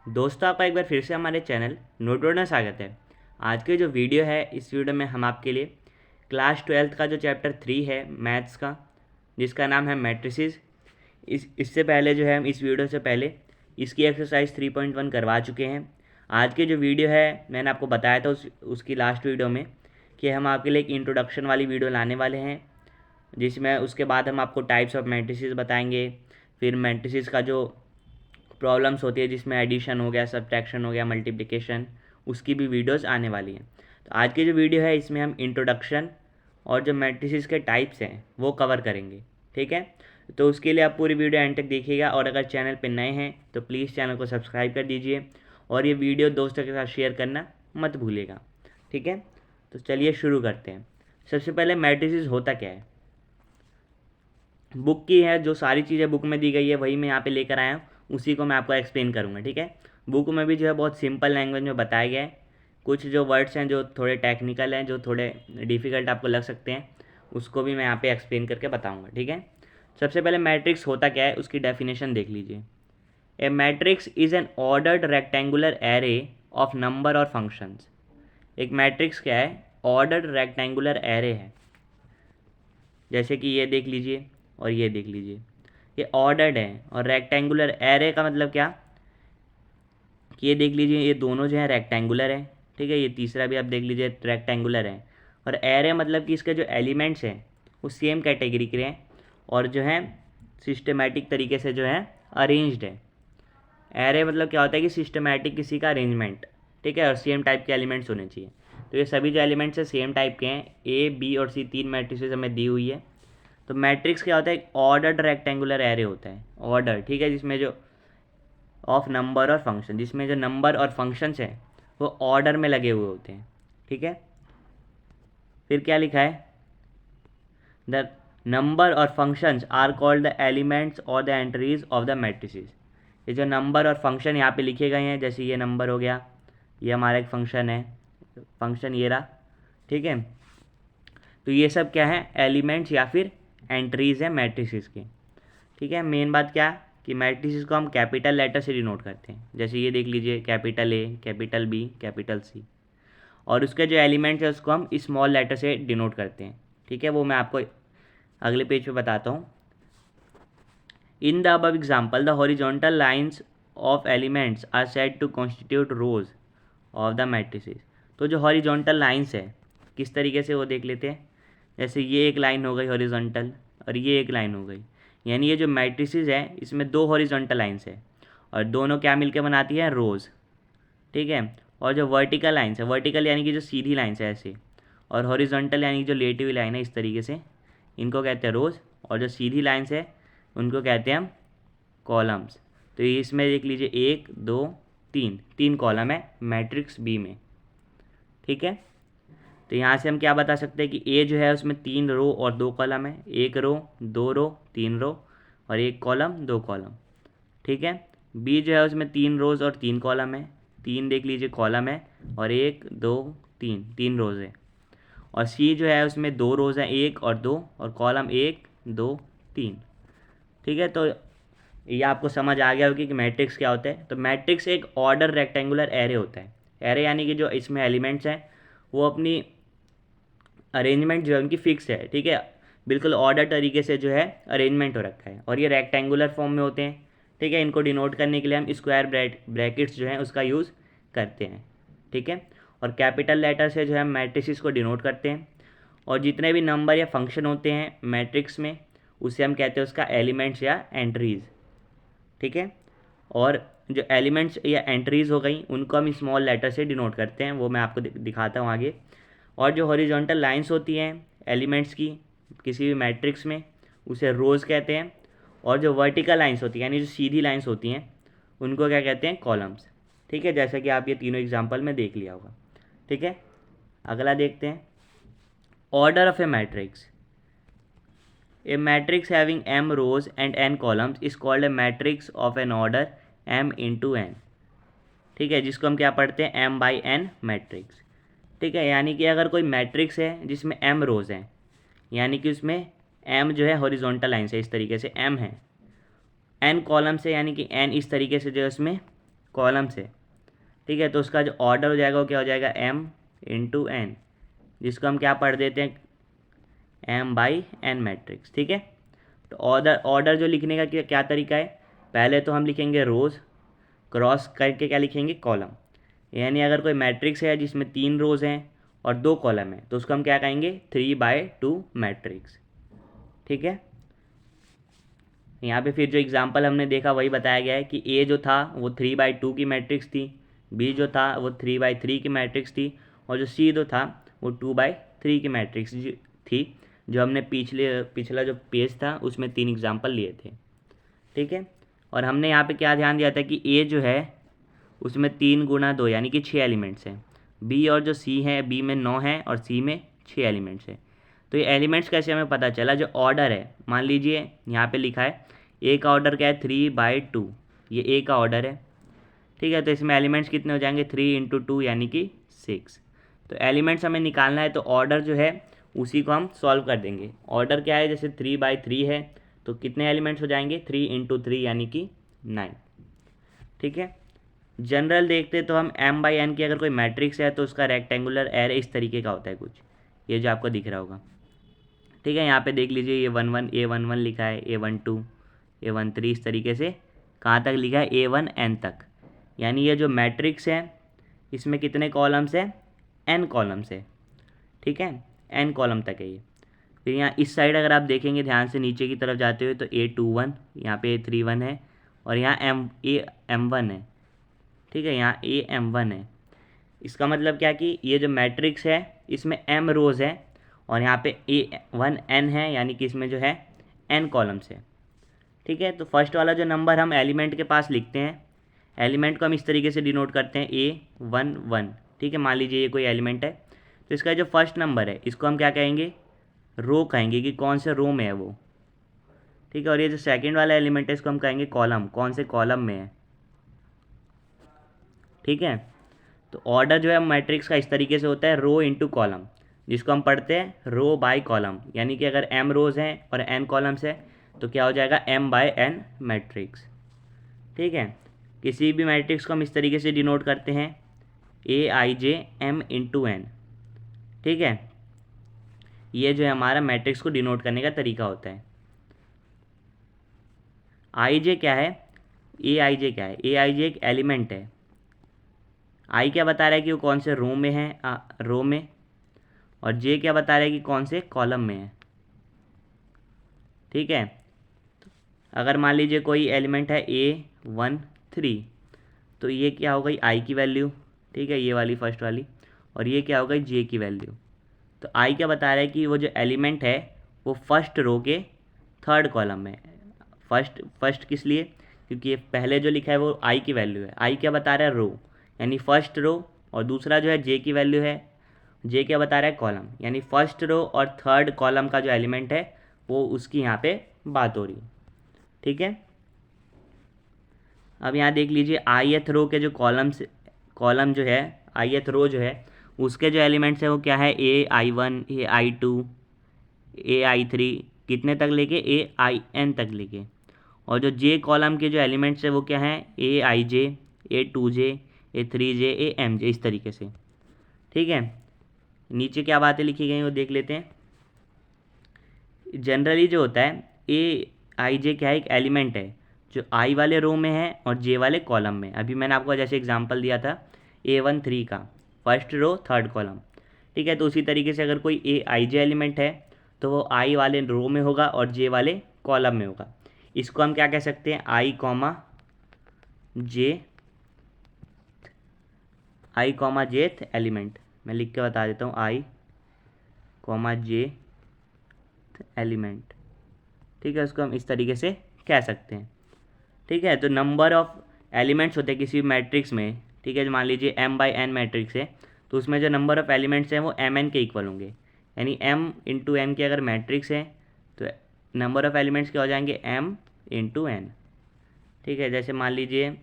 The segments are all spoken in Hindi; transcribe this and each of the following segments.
दोस्तों, आपका एक बार फिर से हमारे चैनल नोटबोर्ड में स्वागत है। आज के जो वीडियो है, इस वीडियो में हम आपके लिए क्लास 12th का जो चैप्टर 3 है मैथ्स का, जिसका नाम है मैट्रिसेस, इससे पहले जो है हम इस वीडियो से पहले इसकी एक्सरसाइज 3.1 करवा चुके हैं। आज के जो वीडियो है, मैंने आपको बताया था उसकी लास्ट वीडियो में कि हम आपके लिए एक इंट्रोडक्शन वाली वीडियो लाने वाले हैं, जिसमें उसके बाद हम आपको टाइप्स ऑफ मैट्रिसेस बताएंगे। फिर मैट्रिसेस का जो प्रॉब्लम्स होती है, जिसमें एडिशन हो गया, सब्ट्रैक्शन हो गया, मल्टीप्लिकेशन, उसकी भी वीडियोस आने वाली हैं। तो आज की जो वीडियो है, इसमें हम इंट्रोडक्शन और जो मैट्रिसेस के टाइप्स हैं वो कवर करेंगे। ठीक है, तो उसके लिए आप पूरी वीडियो एंड तक देखिएगा, और अगर चैनल पर नए हैं तो प्लीज़ चैनल को सब्सक्राइब कर दीजिए और ये वीडियो दोस्तों के साथ शेयर करना मत भूलिएगा। ठीक है, तो चलिए शुरू करते हैं। सबसे पहले मैट्रिसेस होता क्या है। बुक की है, जो सारी चीज़ें बुक में दी गई है वही मैं यहाँ पे लेकर आया हूँ, उसी को मैं आपको एक्सप्लेन करूँगा। ठीक है, बुक में भी जो है बहुत सिंपल लैंग्वेज में बताया गया है। कुछ जो वर्ड्स हैं जो थोड़े टेक्निकल हैं, जो थोड़े डिफ़िकल्ट आपको लग सकते हैं, उसको भी मैं यहाँ पे एक्सप्लेन करके बताऊँगा। ठीक है, सबसे पहले मैट्रिक्स होता क्या है, उसकी डेफिनेशन देख लीजिए। A matrix is an ordered rectangular array of number or functions. एक मैट्रिक्स क्या है, ऑर्डर्ड रेक्टेंगुलर एरे है। जैसे कि ये देख लीजिए और ये देख लीजिए, ये ऑर्डर्ड है। और रेक्टेंगुलर एरे का मतलब क्या, कि ये देख लीजिए, ये दोनों जो है रेक्टेंगुलर है। ठीक है, ये तीसरा भी आप देख लीजिए रेक्टेंगुलर है। और एरे मतलब कि इसके जो एलिमेंट्स हैं वो सेम कैटेगरी के हैं और जो है सिस्टमेटिक तरीके से जो है अरेंज्ड है। एरे मतलब क्या होता है कि सिस्टमेटिक किसी का अरेंजमेंट। ठीक है, और सेम टाइप के एलिमेंट्स होने चाहिए। तो ये सभी जो एलिमेंट्स हैं सेम टाइप के हैं। ए, बी और सी तीन मैट्रिसेस हमें दी हुई है। तो मैट्रिक्स क्या होता है, एक ऑर्डर्ड रेक्टेंगुलर एरे होता है, ऑर्डर। ठीक है, जिसमें जो ऑफ नंबर और फंक्शन, जिसमें जो नंबर और फंक्शंस हैं वो ऑर्डर में लगे हुए होते हैं। ठीक है, फिर क्या लिखा है, the number or functions are called the elements or the entries of the matrices. ये जो नंबर और फंक्शन यहाँ पे लिखे गए हैं, जैसे ये नंबर हो गया, ये हमारा एक फंक्शन है, फंक्शन ये रहा। ठीक है, तो ये सब क्या है, एलिमेंट्स या फिर एंट्रीज हैं मैट्रिसेस के। ठीक है, मेन बात क्या, कि मैट्रिसेस को हम कैपिटल लेटर से डिनोट करते हैं। जैसे ये देख लीजिए, capital A, capital B, capital C. और उसके जो एलिमेंट्स है उसको हम स्मॉल लेटर से डिनोट करते हैं। ठीक है, वो मैं आपको अगले पेज पे बताता हूँ। In the above example the horizontal lines of elements are said to constitute rows of the matrices. तो जो हॉरिजॉन्टल लाइन्स है किस तरीके से वो देख लेते हैं। जैसे ये एक लाइन हो गई हॉरिजॉन्टल और ये एक लाइन हो गई, यानी ये जो मैट्रिसेस है इसमें दो हॉरिजॉन्टल लाइन्स है और दोनों क्या मिलके बनाती है, रोज़। ठीक है, और जो वर्टिकल लाइन्स है, वर्टिकल यानी कि जो सीधी लाइन्स है ऐसे, और हॉरिजॉन्टल यानी कि जो लेटी हुई लाइन है इस तरीके से, इनको कहते हैं रोज़। और जो सीधी लाइन्स है उनको कहते हैं हम कॉलम्स। तो ये इसमें देख लीजिए, एक, दो, तीन, तीन कॉलम है मैट्रिक्स बी में। ठीक है, तो यहाँ से हम क्या बता सकते हैं कि ए जो है उसमें तीन रो और दो कॉलम है, एक रो, दो रो, तीन रो, और एक कॉलम, दो कॉलम। ठीक है, बी जो है उसमें तीन रोज़ और तीन कॉलम है, तीन देख लीजिए कॉलम है, और एक, दो, तीन, तीन रोज़ है। और सी जो है उसमें दो रोज़ हैं, एक और दो, और कॉलम एक, दो, तीन। ठीक है, तो ये आपको समझ आ गया होगी कि मैट्रिक्स क्या होता है। तो मैट्रिक्स एक ऑर्डर रेक्टेंगुलर एरे होता है। एरे यानी कि जो इसमें एलिमेंट्स हैं वो अपनी अरेंजमेंट जो है उनकी फिक्स है। ठीक है, बिल्कुल ऑर्डर तरीके से जो है अरेंजमेंट हो रखा है, और ये रेक्टेंगुलर फॉर्म में होते हैं। ठीक है, इनको डिनोट करने के लिए हम स्क्वायर ब्रैकेट्स जो हैं उसका यूज़ करते हैं। ठीक है, और कैपिटल लेटर से जो है मैट्रिसेस को डिनोट करते हैं। और जितने भी नंबर या फंक्शन होते हैं मैट्रिक्स में, उसे हम कहते हैं उसका एलिमेंट्स या एंट्रीज़। ठीक है, और जो एलिमेंट्स या एंट्रीज़ हो गई उनको हम स्मॉल लेटर से डिनोट करते हैं, वो मैं आपको दिखाता हूँ आगे। और जो हॉरिजॉन्टल लाइंस होती हैं एलिमेंट्स की किसी भी मैट्रिक्स में, उसे रोज़ कहते हैं। और जो वर्टिकल लाइंस होती हैं यानी जो सीधी लाइंस होती हैं उनको क्या कहते हैं, कॉलम्स। ठीक है, जैसा कि आप ये तीनों एग्जाम्पल में देख लिया होगा। ठीक है, अगला देखते हैं, order of a matrix. A matrix having m rows and n columns is called a matrix of an order m into n। ठीक है, जिसको हम क्या पढ़ते हैं, m बाई n मैट्रिक्स। ठीक है, यानी कि अगर कोई मैट्रिक्स है जिसमें m रोज़ हैं, यानी कि उसमें m जो है हॉरिजॉन्टल लाइन से इस तरीके से m है, n कॉलम से यानी कि n इस तरीके से जो है उसमें कॉलम से, ठीक है। तो उसका जो ऑर्डर हो जाएगा वो क्या हो जाएगा, m इंटू एन, जिसको हम क्या पढ़ देते हैं m/n मैट्रिक्स, ठीक है। तो ऑर्डर जो लिखने का क्या तरीका है, पहले तो हम लिखेंगे रोज़, क्रॉस करके क्या लिखेंगे, कॉलम। यानी अगर कोई मैट्रिक्स है जिसमें 3 रोज़ हैं और 2 कॉलम हैं तो उसको हम क्या कहेंगे, 3/2 मैट्रिक्स, ठीक है। यहाँ पे फिर जो एग्जांपल हमने देखा वही बताया गया है कि ए जो था वो 3/2 की मैट्रिक्स थी, बी जो था वो 3/3 की मैट्रिक्स थी, और जो सी जो था वो 2/3 की मैट्रिक्स थी, जो हमने पिछला जो पेज था उसमें 3 एग्जांपल लिए थे, ठीक है। और हमने यहाँ पे क्या ध्यान दिया था कि ए जो है उसमें 3 × 2 यानी कि 6 एलिमेंट्स हैं, बी और जो सी है, बी में 9 है और सी में 6 एलिमेंट्स है। तो ये एलिमेंट्स कैसे हमें पता चला, जो ऑर्डर है, मान लीजिए यहाँ पे लिखा है ए का ऑर्डर क्या है, 3/2, ये ए का ऑर्डर है, ठीक है। तो इसमें एलिमेंट्स कितने हो जाएंगे, 3 × 2 यानी कि 6। तो एलिमेंट्स हमें निकालना है, तो ऑर्डर जो है उसी को हम सॉल्व कर देंगे। ऑर्डर क्या है, जैसे 3/3 है तो कितने एलिमेंट्स हो जाएंगे, 3 × 3 यानी कि 9, ठीक है। जनरल देखते तो हम m/n की अगर कोई मैट्रिक्स है तो उसका रेक्टेंगुलर एरे इस तरीके का होता है कुछ, ये जो आपको दिख रहा होगा, ठीक है। यहाँ पे देख लीजिए ये 1 1 A11 लिखा है, A12 A13 इस तरीके से कहाँ तक लिखा है, A1n तक। यानी ये जो मैट्रिक्स है इसमें कितने कॉलम्स हैं, n कॉलम्स है, ठीक है, n कॉलम तक है ये। फिर यहाँ इस साइड अगर आप देखेंगे ध्यान से नीचे की तरफ जाते हुए तो A21, यहाँ पे A31 है, और यहाँ AM1 है, ठीक है, यहाँ AM1 है। इसका मतलब क्या कि ये जो मैट्रिक्स है इसमें m रोज़ है और यहाँ पे A1n है, यानी कि इसमें जो है n कॉलम्स है, ठीक है। तो फर्स्ट वाला जो नंबर हम एलिमेंट के पास लिखते हैं, एलिमेंट को हम इस तरीके से डिनोट करते हैं A11, ठीक है। मान लीजिए ये कोई एलिमेंट है, तो इसका जो फर्स्ट नंबर है इसको हम क्या कहेंगे, रो कहेंगे कि कौन से रो में है वो, ठीक है। और ये जो सेकंड वाला एलिमेंट है इसको हम कहेंगे कॉलम, कौन से कॉलम में है, ठीक है। तो ऑर्डर जो है मैट्रिक्स का इस तरीके से होता है, रो इंटू कॉलम, जिसको हम पढ़ते हैं रो बाय कॉलम। यानी कि अगर m रोज़ हैं और n कॉलम्स है तो क्या हो जाएगा, m/n मैट्रिक्स, ठीक है। किसी भी मैट्रिक्स को हम इस तरीके से डिनोट करते हैं Aij m × n, ठीक है। ये जो है हमारा मैट्रिक्स को डिनोट करने का तरीका होता है। Ij क्या है, Aij क्या है, Aij एक एलिमेंट है। आई क्या बता रहा है कि वो कौन से रो में है, रो में, और जे क्या बता रहा है कि कौन से कॉलम में है, ठीक है। अगर मान लीजिए कोई एलिमेंट है A13, तो ये क्या हो गई आई की वैल्यू, ठीक है, ये वाली फर्स्ट वाली, और ये क्या हो गई जे की वैल्यू। तो आई क्या बता रहा है कि वो जो एलिमेंट है वो फर्स्ट रो के थर्ड कॉलम में है। फर्स्ट किस लिए, क्योंकि ये पहले जो लिखा है वो आई की वैल्यू है, आई क्या बता रहा है, रो, यानी फर्स्ट रो, और दूसरा जो है जे की वैल्यू है, जे क्या बता रहा है, कॉलम, यानी फर्स्ट रो और थर्ड कॉलम का जो एलिमेंट है वो उसकी यहाँ पे बात हो रही है, ठीक है। अब यहाँ देख लीजिए ith रो के जो कॉलम जो है, ith रो जो है उसके जो एलिमेंट्स है वो क्या है, ai1 ai2 ai3, कितने तक लेके, ain तक लेके। और जो जे कॉलम के जो एलिमेंट्स है वो क्या है, aij a2j a3j amj, इस तरीके से, ठीक है। नीचे क्या बातें लिखी गई हैं वो देख लेते हैं। जनरली जो होता है aij क्या है, एक एलिमेंट है जो आई वाले रो में है और जे वाले कॉलम में। अभी मैंने आपको जैसे एग्जांपल दिया था A13 का, फर्स्ट रो थर्ड कॉलम, ठीक है। तो उसी तरीके से अगर कोई aij एलिमेंट है तो वो आई वाले रो में होगा और जे वाले कॉलम में होगा। इसको हम क्या कह सकते हैं, आई कॉमा जेथ एलिमेंट। मैं लिख के बता देता हूँ, आई कॉमा जे एलिमेंट, ठीक है। उसको हम इस तरीके से कह सकते हैं, ठीक है। तो नंबर ऑफ एलिमेंट्स होते हैं किसी मैट्रिक्स में, ठीक है। मान लीजिए m/n मैट्रिक्स है तो उसमें जो नंबर ऑफ एलिमेंट्स हैं वो mn के इक्वल होंगे, यानी m × n की अगर मैट्रिक्स है तो नंबर ऑफ एलिमेंट्स क्या हो जाएंगे, m × n, ठीक है। जैसे मान लीजिए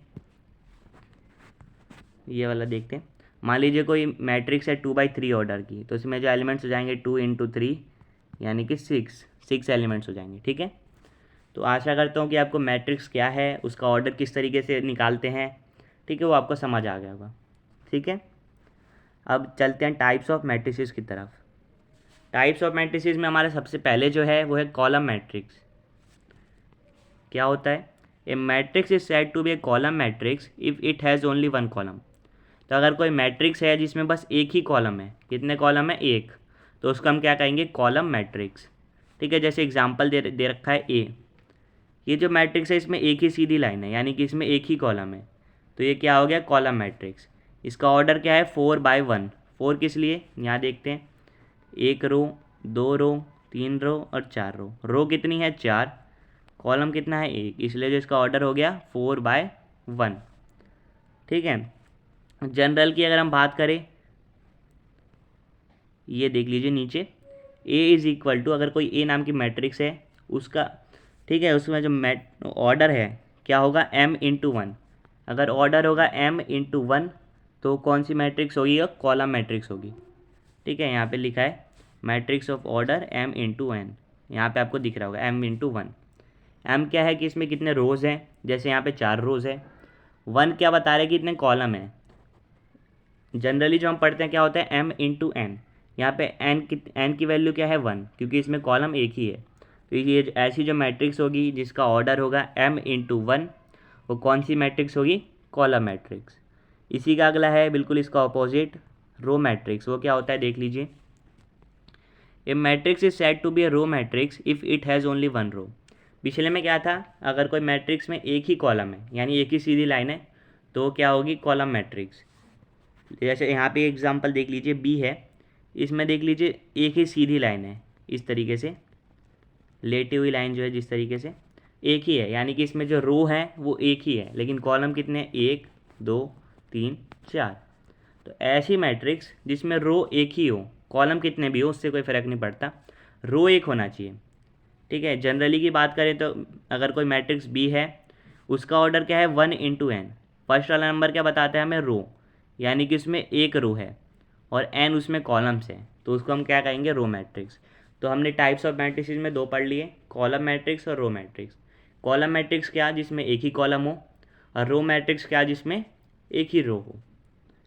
ये वाला देखते हैं, मान लीजिए कोई मैट्रिक्स है 2/3 ऑर्डर की, तो इसमें जो एलिमेंट्स हो जाएंगे 2 × 3 यानी कि 6 एलिमेंट्स हो जाएंगे, ठीक है। तो आशा करता हूँ कि आपको मैट्रिक्स क्या है, उसका ऑर्डर किस तरीके से निकालते हैं, ठीक है, वो आपको समझ आ गया होगा। ठीक है, अब चलते हैं टाइप्स ऑफ मैट्रिसेस की तरफ। टाइप्स ऑफ मैट्रिसेस में हमारा सबसे पहले जो है वो है कॉलम मैट्रिक्स। क्या होता है? A matrix is said to be a column matrix if it has only one column. तो अगर कोई मैट्रिक्स है जिसमें बस एक ही कॉलम है, कितने कॉलम है? एक, तो उसको हम क्या कहेंगे? Column matrix. ठीक है, जैसे एग्जांपल दे रखा है ए। ये जो मैट्रिक्स है इसमें एक ही सीधी लाइन है, यानी कि इसमें एक ही कॉलम है, तो ये क्या हो गया? Column matrix. इसका ऑर्डर क्या है? 4/1। 4 किस लिए? यहाँ देखते हैं, 1 रो, 2 रो, 3 रो और 4 रो। रो कितनी है? 4। कॉलम कितना है? 1, इसलिए जो इसका ऑर्डर हो गया 4/1। ठीक है, जनरल की अगर हम बात करें, ये देख लीजिए नीचे, ए इज़ इक्वल टू, अगर कोई ए नाम की मैट्रिक्स है उसका, ठीक है, उसमें जो ऑर्डर है क्या होगा? m/1। अगर ऑर्डर होगा m/1 तो कौन सी मैट्रिक्स होगी? कॉलम मैट्रिक्स होगी। ठीक है, यहाँ पे लिखा है मैट्रिक्स ऑफ ऑर्डर m/n, यहाँ पे आपको दिख रहा होगा m/1। m क्या है कि इसमें कितने रोज़ हैं, जैसे यहाँ पे 4 रोज़ है। 1 क्या बता रहे हैं कि कितने कॉलम है। जनरली जो हम पढ़ते हैं क्या होता है? m/n। यहाँ पे n की वैल्यू क्या है? 1, क्योंकि इसमें कॉलम एक ही है। तो ये ऐसी जो मैट्रिक्स होगी जिसका ऑर्डर होगा m/1, वो कौन सी मैट्रिक्स होगी? Column matrix. इसी का अगला है बिल्कुल इसका ऑपोजिट, रो मैट्रिक्स। वो क्या होता है देख लीजिए, a matrix is said to be a row matrix if it has only one row. पिछले में क्या था? अगर कोई मैट्रिक्स में एक ही कॉलम है, यानी एक ही सीधी लाइन है, तो क्या होगी? Column matrix. जैसे यहाँ पे एग्जांपल देख लीजिए, बी है, इसमें देख लीजिए एक ही सीधी लाइन है, इस तरीके से लेटी हुई लाइन जो है जिस तरीके से एक ही है, यानी कि इसमें जो रो है वो एक ही है, लेकिन कॉलम कितने हैं? 1 2 3 4। तो ऐसी मैट्रिक्स जिसमें रो एक ही हो, कॉलम कितने भी हो उससे कोई फ़र्क नहीं पड़ता, रो एक होना चाहिए। ठीक है, जनरली की बात करें तो अगर कोई मैट्रिक्स बी है, उसका ऑर्डर क्या है? 1/n। फर्स्ट वाला नंबर क्या बताता है हमें? रो, यानी कि उसमें एक रो है और n उसमें कॉलम्स हैं, तो उसको हम क्या कहेंगे? Row matrix. तो हमने टाइप्स ऑफ मैट्रिक्स में 2 पढ़ लिए, कॉलम मैट्रिक्स और रो मैट्रिक्स। कॉलम मैट्रिक्स क्या? जिसमें एक ही कॉलम हो, और रो मैट्रिक्स क्या? जिसमें एक ही रो हो।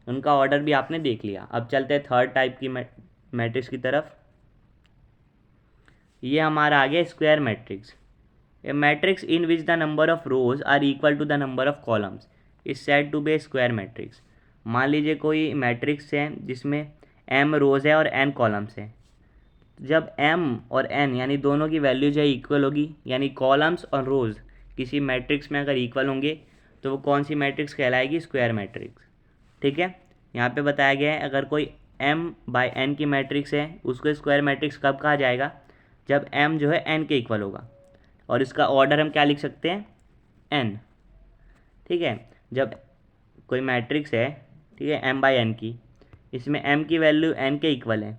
उनका ऑर्डर भी आपने देख लिया। अब चलते हैं थर्ड टाइप की मैट्रिक्स की तरफ। ये हमारा आ गया square matrix. A matrix in which the number of rows are equal to the number of columns is said to be a square matrix. मान लीजिए कोई मैट्रिक्स है जिसमें m रोज है और n कॉलम्स है। जब m और n यानी दोनों की वैल्यू जो है इक्वल होगी, यानी कॉलम्स और रोज किसी मैट्रिक्स में अगर इक्वल होंगे, तो वो कौन सी मैट्रिक्स कहलाएगी? Square matrix. ठीक है, यहाँ पे बताया गया है अगर कोई m/n की मैट्रिक्स है, उसको स्क्वायर मैट्रिक्स कब कहा जाएगा? जब m जो है n के इक्वल होगा, और इसका ऑर्डर हम क्या लिख सकते हैं? n। ठीक है, जब कोई मैट्रिक्स है, ठीक है, m/n की, इसमें m की वैल्यू n के इक्वल है,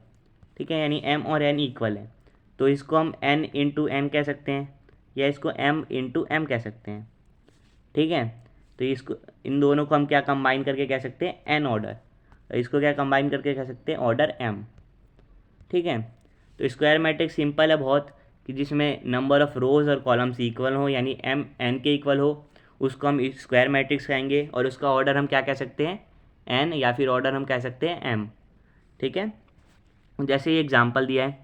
ठीक है, यानी m और n इक्वल है, तो इसको हम n/m कह सकते हैं, या इसको m/m कह सकते हैं। ठीक है, तो इसको, इन दोनों को हम क्या कंबाइन करके कह सकते हैं? n order. तो इसको क्या कंबाइन करके कह सकते हैं? Order m। ठीक है, तो स्क्वायर मैट्रिक्स सिंपल है बहुत, कि जिसमें नंबर ऑफ़ रोज़ और कॉलम्स इक्वल हो, यानी m n के इक्वल हो, उसको हम स्क्वायर मैट्रिक्स कहेंगे, और उसका ऑर्डर हम क्या कह सकते हैं? n, या फिर ऑर्डर हम कह सकते हैं m। ठीक है, जैसे ये एग्जांपल दिया है,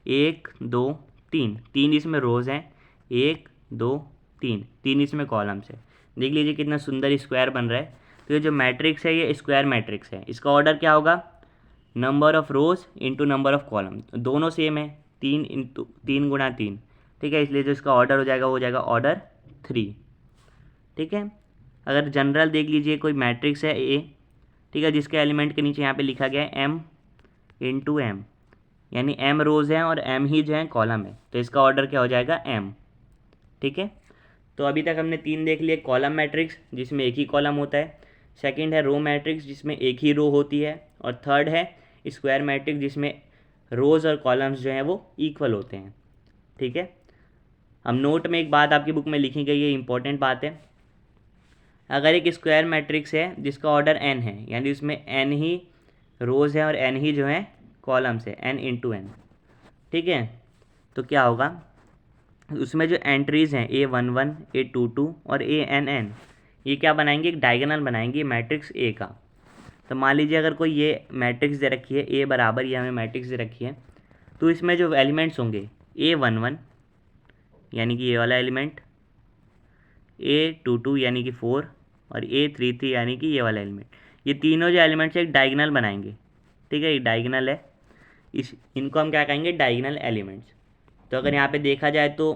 1 2 3, 3 इसमें रोज़ हैं, 1 2 3, 3 इसमें कॉलम्स है। देख लीजिए कितना सुंदर स्क्वायर बन रहा है। तो ये जो मैट्रिक्स है ये स्क्वायर मैट्रिक्स है। इसका ऑर्डर क्या होगा? Number of rows into number of column, दोनों सेम है, 3 गुणा 3। ठीक है, इसलिए जो इसका ऑर्डर हो जाएगा वो हो जाएगा ऑर्डर 3। ठीक है, अगर जनरल देख लीजिए कोई मैट्रिक्स है ए, ठीक है, जिसके एलिमेंट के नीचे यहाँ पे लिखा गया है m/m, यानी m रोज़ हैं और m ही जो है कॉलम है, तो इसका ऑर्डर क्या हो जाएगा? m। ठीक है, तो अभी तक हमने 3 देख लिए, कॉलम मैट्रिक्स जिसमें एक ही कॉलम होता है, सेकंड है रो मैट्रिक्स जिसमें एक ही रो होती है, और थर्ड है स्क्वायर मैट्रिक्स जिसमें रोज़ और कॉलम्स जो हैं वो इक्वल होते हैं। ठीक है, अब नोट में एक बात आपकी बुक में लिखी गई है, इंपॉर्टेंट बात है। अगर एक स्क्वायर मैट्रिक्स है जिसका ऑर्डर n है, यानी उसमें n ही रोज़ है और n ही जो है कॉलम्स है, n/n। ठीक है, तो क्या होगा? उसमें जो एंट्रीज़ हैं A11, A22 और ANN, ये क्या बनाएंगे, एक डायगोनल बनाएंगे मैट्रिक्स ए का। तो मान लीजिए अगर कोई ये मैट्रिक्स दे रखी है ए बराबर, ये हमें मैट्रिक्स दे रखी है, तो इसमें जो एलिमेंट्स होंगे A11 यानी कि ये वाला एलिमेंट, A22 यानी कि 4, और A33 यानी कि ये वाला एलिमेंट, ये तीनों जो एलिमेंट्स एक डायगोनल बनाएंगे। ठीक है, ये डायगोनल है, इनको हम क्या कहेंगे, डायगोनल एलिमेंट्स। तो अगर यहाँ पे देखा जाए तो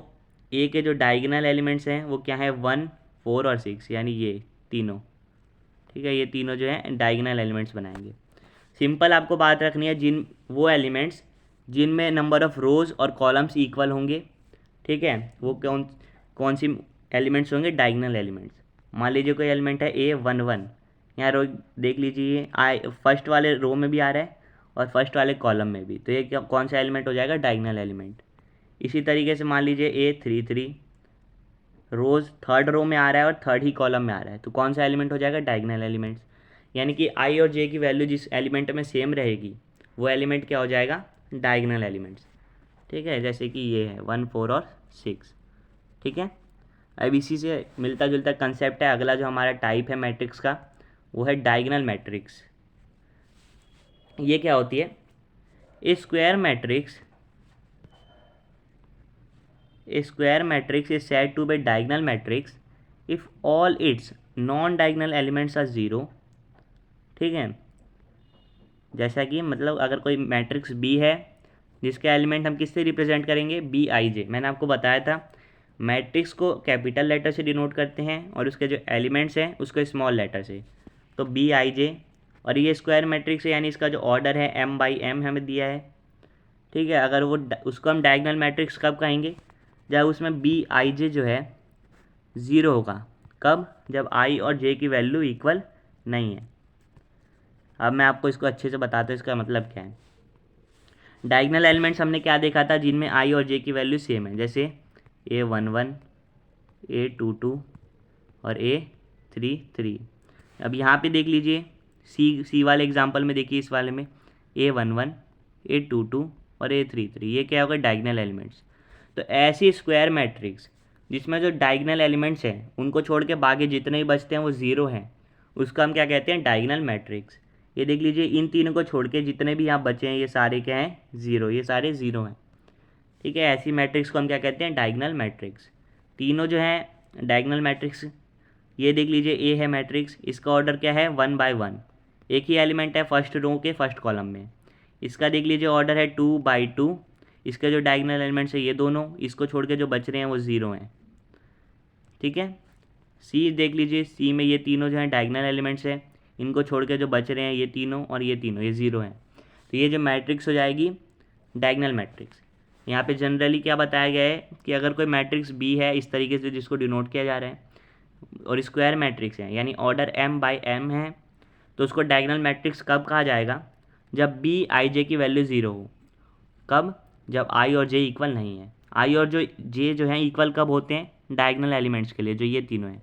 ए के जो डायगोनल एलिमेंट्स हैं वो क्या है, 1, 4 और 6, यानी ये तीनों। ठीक है, ये तीनों जो है डायगोनल एलिमेंट्स बनाएंगे। सिंपल आपको बात रखनी है, वो एलिमेंट्स जिनमें नंबर ऑफ़ रोज़ और कॉलम्स इक्वल होंगे। ठीक है, वो कौन कौन सी एलिमेंट्स होंगे, डायगोनल एलिमेंट्स। मान लीजिए कोई एलिमेंट है A11, यहाँ रो देख लीजिए, फर्स्ट वाले रो में भी आ रहा है और फर्स्ट वाले कॉलम में भी, तो ये कौन सा एलिमेंट हो जाएगा, डायगोनल एलिमेंट। इसी तरीके से मान लीजिए A33 रोज़ थर्ड रो में आ रहा है और थर्ड ही कॉलम में आ रहा है, तो कौन सा एलिमेंट हो जाएगा, डायगोनल एलिमेंट्स। यानी कि आई और जे की वैल्यू जिस एलिमेंट में सेम रहेगी वो एलिमेंट क्या हो जाएगा, डायगोनल एलिमेंट्स। ठीक है, जैसे कि ये है 1, 4 और 6। ठीक है, अब इसी से मिलता जुलता कंसेप्ट है अगला जो हमारा टाइप है मैट्रिक्स का, वो है डायगोनल मैट्रिक्स। ये क्या होती है, a square matrix is said to be diagonal matrix if all its non-diagonal elements are 0। ठीक है, जैसा कि मतलब अगर कोई मैट्रिक्स बी है जिसके एलिमेंट हम किससे रिप्रेजेंट करेंगे, BIJ। मैंने आपको बताया था मैट्रिक्स को कैपिटल लेटर से डिनोट करते हैं और उसके जो एलिमेंट्स हैं उसको स्मॉल लेटर से, तो BIJ। और ये स्क्वायर मैट्रिक्स है यानी इसका जो ऑर्डर है M/M हमें दिया है। ठीक है, अगर वो उसको हम डायगोनल मैट्रिक्स कब कहेंगे, जब उसमें BIJ जो है 0 होगा। कब, जब I और J की वैल्यू इक्वल नहीं है। अब मैं आपको इसको अच्छे से बताता हूँ इसका मतलब क्या है। डायगोनल एलिमेंट्स हमने क्या देखा था, जिनमें I और J की वैल्यू सेम है, जैसे A11, A22 और A33। अब यहाँ पे देख लीजिए सी वाले एग्जांपल में, देखिए इस वाले में A11, A22 और A33, ये क्या होगा, डायगोनल एलिमेंट्स। तो ऐसी स्क्वायर मैट्रिक्स जिसमें जो डायगोनल एलिमेंट्स हैं उनको छोड़ के बाकी जितने भी बचते हैं वो 0 हैं, उसको हम क्या कहते हैं, डायगोनल मैट्रिक्स। ये देख लीजिए इन तीनों को छोड़ के जितने भी यहाँ बचे हैं ये सारे क्या हैं, 0, ये सारे 0 हैं। ठीक है, ऐसी मैट्रिक्स को हम क्या कहते हैं, डायगोनल मैट्रिक्स। तीनों जो हैं डायगोनल मैट्रिक्स, ये देख लीजिए ए है मैट्रिक्स, इसका ऑर्डर क्या है, 1/1, एक ही एलिमेंट है फर्स्ट रो के फर्स्ट कॉलम में। इसका देख लीजिए ऑर्डर है 2/2, इसके जो डायगोनल एलिमेंट्स है ये दोनों, इसको छोड़ के जो बच रहे हैं वो 0 हैं। ठीक है, सी देख लीजिए, सी में ये तीनों जो हैं डायगोनल एलिमेंट्स हैं, इनको छोड़ के जो बच रहे हैं ये तीनों और ये तीनों, ये 0 हैं। तो ये जो मैट्रिक्स हो जाएगी डायगोनल मैट्रिक्स। यहाँ पे जनरली क्या बताया गया है कि अगर कोई मैट्रिक्स बी है इस तरीके से जिसको डिनोट किया जा रहा है, और स्क्वायर मैट्रिक्स है यानी ऑर्डर M/M है, तो उसको डायगोनल मैट्रिक्स कब कहा जाएगा, जब BIJ की वैल्यू 0 हो। कब, जब I और J इक्वल नहीं है। I और जो J जो हैं इक्वल कब होते हैं, डायगोनल एलिमेंट्स के लिए, जो ये तीनों हैं।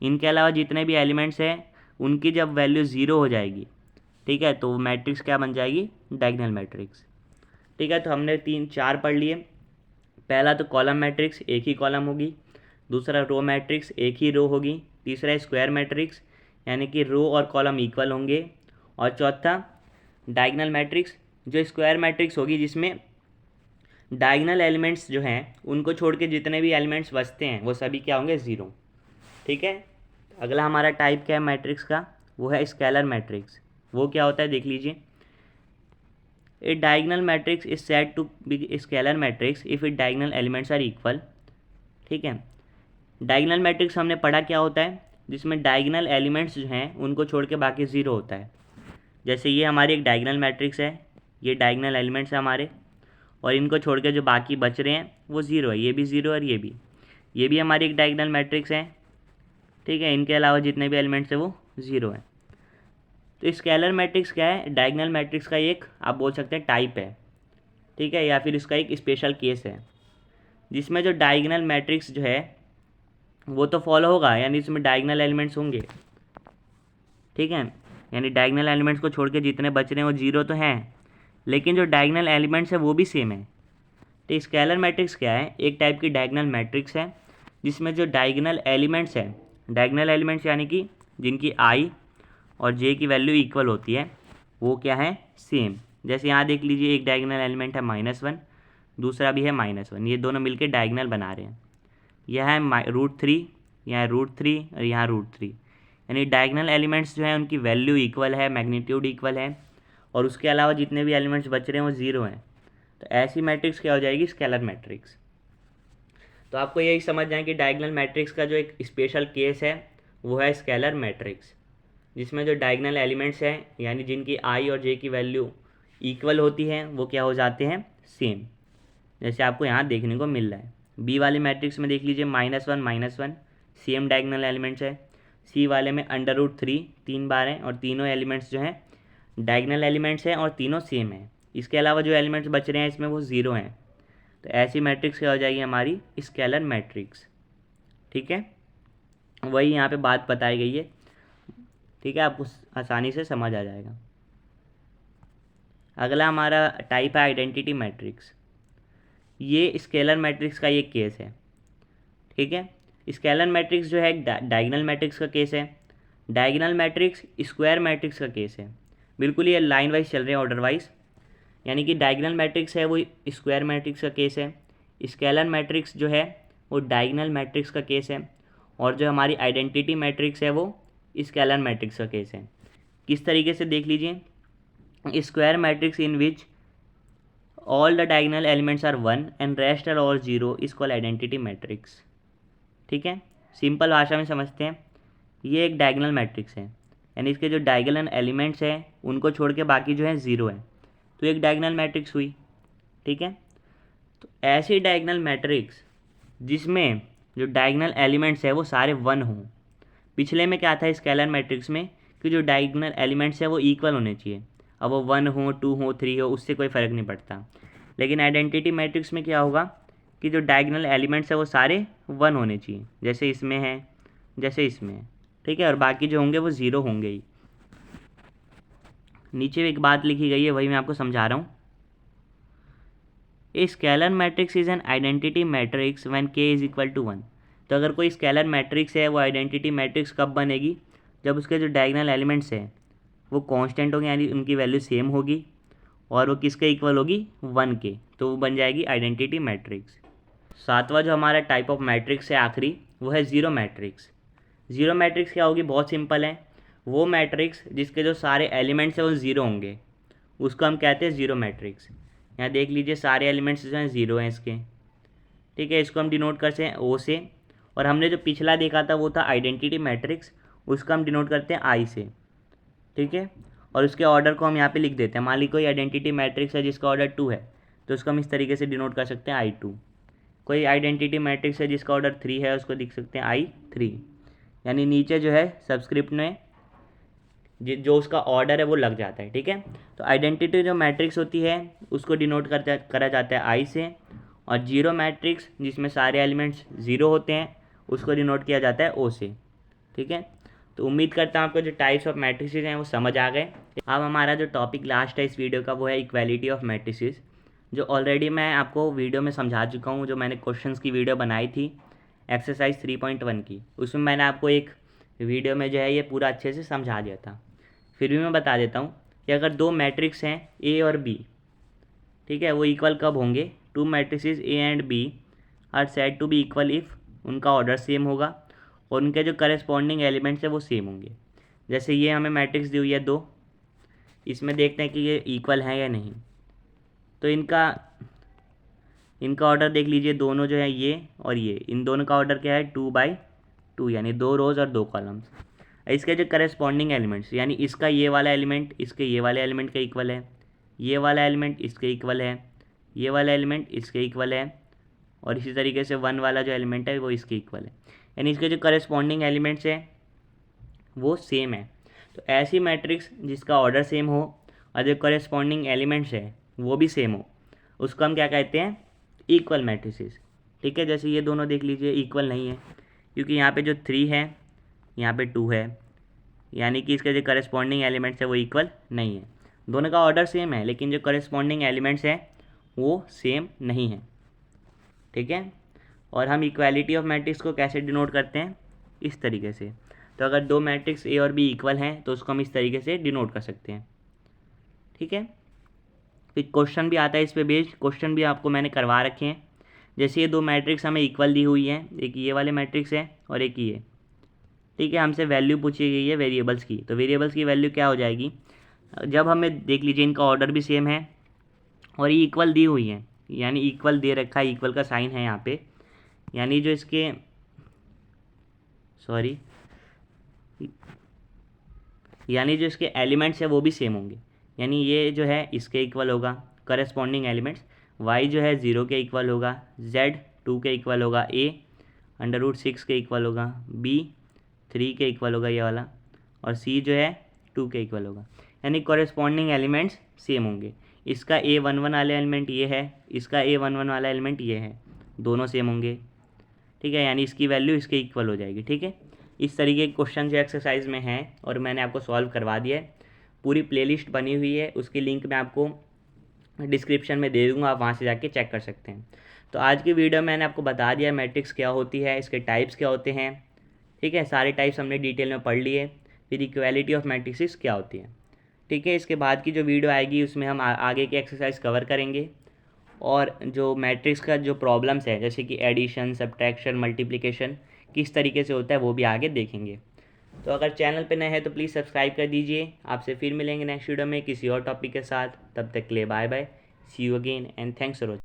इनके अलावा जितने भी एलिमेंट्स हैं उनकी जब वैल्यू 0 हो जाएगी, ठीक है, तो मैट्रिक्स क्या बन जाएगी, डायगोनल मैट्रिक्स। ठीक है, तो हमने 3-4 पढ़ लिए। पहला तो कॉलम मैट्रिक्स, एक ही कॉलम होगी। दूसरा रो मैट्रिक्स, एक ही रो होगी। तीसरा स्क्वायर मैट्रिक्स यानी कि रो और कॉलम इक्वल होंगे। और चौथा डायगोनल मैट्रिक्स, जो स्क्वायर मैट्रिक्स होगी जिसमें डायगोनल एलिमेंट्स जो हैं उनको छोड़ के जितने भी एलिमेंट्स बचते हैं वो सभी क्या होंगे, 0। ठीक है, अगला हमारा टाइप क्या है मैट्रिक्स का, वो है स्केलर मैट्रिक्स। वो क्या होता है देख लीजिए, a diagonal matrix is said to be scalar matrix if it diagonal elements are equal. ठीक है, डायगोनल मैट्रिक्स हमने पढ़ा क्या होता है, जिसमें डायगोनल एलिमेंट्स जो हैं उनको छोड़ के बाकी 0 होता है। जैसे ये हमारी एक डायगोनल मैट्रिक्स है, ये डायगोनल एलिमेंट्स है हमारे, और इनको छोड़ के जो बाकी बच रहे हैं वो 0 है, ये भी 0 और ये भी हमारी एक डायगोनल मैट्रिक्स है। ठीक है, इनके अलावा जितने भी एलिमेंट्स हैं वो 0 हैं। तो स्केलर मैट्रिक्स क्या है, डायगोनल मैट्रिक्स का एक आप बोल सकते हैं टाइप है। ठीक है, या फिर इसका एक स्पेशल केस है जिसमें जो डायगोनल मैट्रिक्स जो है वो तो फॉलो होगा, यानी इसमें डायगोनल एलिमेंट्स होंगे। ठीक है, यानी डायगोनल एलिमेंट्स को छोड़ के जितने बच रहे हैं वो 0 तो हैं, लेकिन जो डायगोनल एलिमेंट्स है वो भी सेम है। तो स्केलर मैट्रिक्स क्या है, एक टाइप की डायगोनल मैट्रिक्स है जिसमें जो डायगोनल एलिमेंट्स हैं डायगोनल एलिमेंट्स यानी कि जिनकी आई और जे की वैल्यू इक्वल होती है वो क्या है, सेम। जैसे यहाँ देख लीजिए एक डायगोनल एलिमेंट है -1, दूसरा भी है -1, ये दोनों मिलके डायगोनल बना रहे हैं। यह है √3, यहाँ √3 और यहाँ √3, यानी डायगोनल एलिमेंट्स जो हैं उनकी वैल्यू इक्वल है, मैग्नीट्यूड इक्वल है, और उसके अलावा जितने भी एलिमेंट्स बच रहे हैं वो 0 हैं। तो ऐसी मैट्रिक्स क्या हो जाएगी, स्केलर मैट्रिक्स। तो आपको यही समझ जाए कि डायगोनल मैट्रिक्स का जो एक स्पेशल केस है वो है स्केलर मैट्रिक्स, जिसमें जो डायगोनल एलिमेंट्स हैं यानी जिनकी आई और जे की वैल्यू इक्वल होती है वो क्या हो जाते हैं, सेम, जैसे आपको यहाँ देखने को मिल रहा है। बी वाले मैट्रिक्स में देख लीजिए -1 सेम डायगोनल एलिमेंट्स है। सी वाले में √3 3 बार हैं और तीनों एलिमेंट्स जो हैं डायगोनल एलिमेंट्स हैं और तीनों सेम हैं। इसके अलावा जो एलिमेंट्स बच रहे हैं इसमें वो 0 हैं। तो ऐसी मैट्रिक्स क्या हो जाएगी हमारी, स्केलर मैट्रिक्स। ठीक है, वही यहाँ पे बात बताई गई है। ठीक है, आपको आसानी से समझ आ जाएगा। अगला हमारा टाइप है आइडेंटिटी मैट्रिक्स। ये स्केलर मैट्रिक्स का ये केस है। ठीक है, स्केलर मैट्रिक्स जो है डायगोनल मैट्रिक्स का केस है। डायगोनल मैट्रिक्स स्क्वायर मैट्रिक्स का केस है। बिल्कुल ये लाइन वाइज चल रहे हैं, ऑर्डर वाइज, यानी कि डायगोनल मैट्रिक्स है वो स्क्वायर मैट्रिक्स का केस है, स्केलर मैट्रिक्स जो है वो डायगोनल मैट्रिक्स का केस है, और जो हमारी आइडेंटिटी मैट्रिक्स है वो स्केलर मैट्रिक्स का केस है। किस तरीके से देख लीजिए, square matrix in which all the diagonal elements are 1 and rest are all 0 is called identity matrix. ठीक है, सिंपल भाषा में समझते हैं। ये एक डायगोनल मैट्रिक्स है, यानी इसके जो डायगोनल एलिमेंट्स हैं उनको छोड़ के बाकी जो है 0 है, तो एक डायगोनल मैट्रिक्स हुई। ठीक है, तो ऐसी डायगोनल मैट्रिक्स जिसमें जो डायगोनल एलिमेंट्स है वो सारे 1 हों। पिछले में क्या था स्केलर मैट्रिक्स में कि जो डायगोनल एलिमेंट्स है वो इक्वल होने चाहिए, अब वो 1 हो, 2 हो, 3 हो, उससे कोई फ़र्क नहीं पड़ता। लेकिन आइडेंटिटी मैट्रिक्स में क्या होगा कि जो डायगोनल एलिमेंट्स है वो सारे 1 होने चाहिए, जैसे इसमें है, जैसे इसमें है। ठीक है, और बाकी जो होंगे वो 0 होंगे ही। नीचे एक बात लिखी गई है, वही मैं आपको समझा रहा हूँ। A scalar matrix is an identity matrix when k is equal to 1। तो अगर कोई स्केलर मैट्रिक्स है वो आइडेंटिटी मैट्रिक्स कब बनेगी, जब उसके जो डायगोनल एलिमेंट्स हैं वो कांस्टेंट होंगे, यानी उनकी वैल्यू सेम होगी, और वो किसके इक्वल होगी, 1 के, तो वो बन जाएगी आइडेंटिटी मैट्रिक्स। सातवां जो हमारा टाइप ऑफ मैट्रिक्स है आखिरी, वो है ज़ीरो मैट्रिक्स। ज़ीरो मैट्रिक्स क्या होगी, बहुत सिंपल है, वो मैट्रिक्स जिसके जो सारे एलिमेंट्स हैं वो 0 होंगे, उसको हम कहते हैं ज़ीरो मैट्रिक्स। यहाँ देख लीजिए सारे एलिमेंट्स जो हैं 0 हैं इसके। ठीक है, इसको हम डिनोट करते हैं O से, और हमने जो पिछला देखा था वो था आइडेंटिटी मैट्रिक्स, उसका हम डिनोट करते हैं I से। ठीक है, और उसके ऑर्डर को हम यहाँ पे लिख देते हैं। मान ली कोई आइडेंटिटी मैट्रिक्स है जिसका ऑर्डर 2 है, तो उसको हम इस तरीके से डिनोट कर सकते हैं I2। कोई आइडेंटिटी मैट्रिक्स है जिसका ऑर्डर 3 है, उसको लिख सकते हैं I3। यानी नीचे जो है सब्सक्रिप्ट में जो उसका ऑर्डर है वो लग जाता है। ठीक है, तो आइडेंटिटी जो मैट्रिक्स होती है उसको डिनोट करा जाता है I से, और जीरो मैट्रिक्स जिसमें सारे एलिमेंट्स 0 होते हैं उसको डिनोट किया जाता है O से। ठीक है, तो उम्मीद करता हूँ आपको जो टाइप्स ऑफ मैट्रिसेस हैं वो समझ आ गए। अब हमारा जो टॉपिक लास्ट है इस वीडियो का वो है इक्वालिटी ऑफ मैट्रिसेस, जो ऑलरेडी मैं आपको वीडियो में समझा चुका हूँ। जो मैंने क्वेश्चंस की वीडियो बनाई थी एक्सरसाइज 3.1 की, उसमें मैंने आपको एक वीडियो में जो है ये पूरा अच्छे से समझा दिया था। फिर भी मैं बता देता हूँ कि अगर दो मैट्रिक्स हैं A और B, ठीक है, वो इक्वल कब होंगे, two matrices A and B are said to be equal if उनका ऑर्डर सेम होगा और उनके जो करस्पॉन्डिंग एलिमेंट्स है वो सेम होंगे। जैसे ये हमें मैट्रिक्स दी हुई है 2, इसमें देखते हैं कि ये इक्वल है या नहीं। तो इनका ऑर्डर देख लीजिए, दोनों जो है ये और ये, इन दोनों का ऑर्डर क्या है 2/2, यानी 2 रोज़ और 2 कॉलम्स। इसके जो करस्पॉन्डिंग एलिमेंट्स, यानी इसका ये वाला एलिमेंट इसके ये वाले एलिमेंट का इक्वल है, ये वाला एलिमेंट इसके इक्वल है, ये वाला एलिमेंट इसके इक्वल है, और इसी तरीके से 1 वाला जो एलिमेंट है वो इसके इक्वल है, यानी इसके जो करस्पॉन्डिंग एलिमेंट्स हैं वो सेम है। तो ऐसी मैट्रिक्स जिसका ऑर्डर सेम हो और जो करस्पॉन्डिंग एलिमेंट्स है वो भी सेम हो, उसको हम क्या कहते हैं, इक्वल मैट्रिसेस। ठीक है, जैसे ये दोनों देख लीजिए इक्वल नहीं है, क्योंकि यहाँ पे जो 3 है यहाँ पे 2 है, यानी कि इसके जो करस्पॉन्डिंग एलिमेंट्स है वो इक्वल नहीं है। दोनों का ऑर्डर सेम है लेकिन जो करस्पॉन्डिंग एलिमेंट्स हैं वो सेम नहीं है। ठीक है, और हम इक्वालिटी ऑफ मैट्रिक्स को कैसे डिनोट करते हैं, इस तरीके से। तो अगर दो मैट्रिक्स ए और बी इक्वल हैं तो उसको हम इस तरीके से डिनोट कर सकते हैं, ठीक है। फिर क्वेश्चन भी आता है इस पे बेस्ड, क्वेश्चन भी आपको मैंने करवा रखे हैं। जैसे ये दो मैट्रिक्स हमें इक्वल दी हुई हैं, एक ये वाले मैट्रिक्स है और एक ये, ठीक है। हमसे वैल्यू पूछी गई है वेरिएबल्स की, तो वेरिएबल्स की वैल्यू क्या हो जाएगी, जब हमें देख लीजिए इनका ऑर्डर भी सेम है और ये इक्वल दी हुई है, यानी इक्वल दे रखा है, इक्वल का साइन है यहाँ पे, यानी जो इसके सॉरी यानी जो इसके एलिमेंट्स है वो भी सेम होंगे। यानी ये जो है इसके इक्वल होगा करस्पॉन्डिंग एलिमेंट्स, वाई जो है 0 के इक्वल होगा, जेड 2 के इक्वल होगा, ए √6 के इक्वल होगा, बी 3 के इक्वल होगा ये वाला, और सी जो है 2 के इक्वल होगा। यानी कॉरेस्पॉन्डिंग एलिमेंट्स सेम होंगे। इसका A11 वाला एलिमेंट ये है, इसका A11 वाला एलिमेंट ये है, दोनों सेम होंगे, ठीक है। यानी इसकी वैल्यू इसके इक्वल हो जाएगी, ठीक है। इस तरीके के क्वेश्चन जो एक्सरसाइज में हैं और मैंने आपको सॉल्व करवा दिया है। पूरी प्लेलिस्ट बनी हुई है, उसकी लिंक मैं आपको डिस्क्रिप्शन में दे दूँगा, आप वहाँ से जाके चेक कर सकते हैं। तो आज की वीडियो में मैंने आपको बता दिया मैट्रिक्स क्या होती है, इसके टाइप्स क्या होते हैं, ठीक है। सारे टाइप्स हमने डिटेल में पढ़ लिए। फिर इक्वालिटी ऑफ मैट्रिक्स क्या होती है, ठीक है। इसके बाद की जो वीडियो आएगी उसमें हम आगे के एक्सरसाइज कवर करेंगे, और जो मैट्रिक्स का जो प्रॉब्लम्स है जैसे कि एडिशन, सब्ट्रैक्शन, मल्टीप्लिकेशन किस तरीके से होता है वो भी आगे देखेंगे। तो अगर चैनल पे नए हैं तो प्लीज़ सब्सक्राइब कर दीजिए। आपसे फिर मिलेंगे नेक्स्ट वीडियो में किसी और टॉपिक के साथ, तब तक के लिए bye bye, see you again and thanks for watching.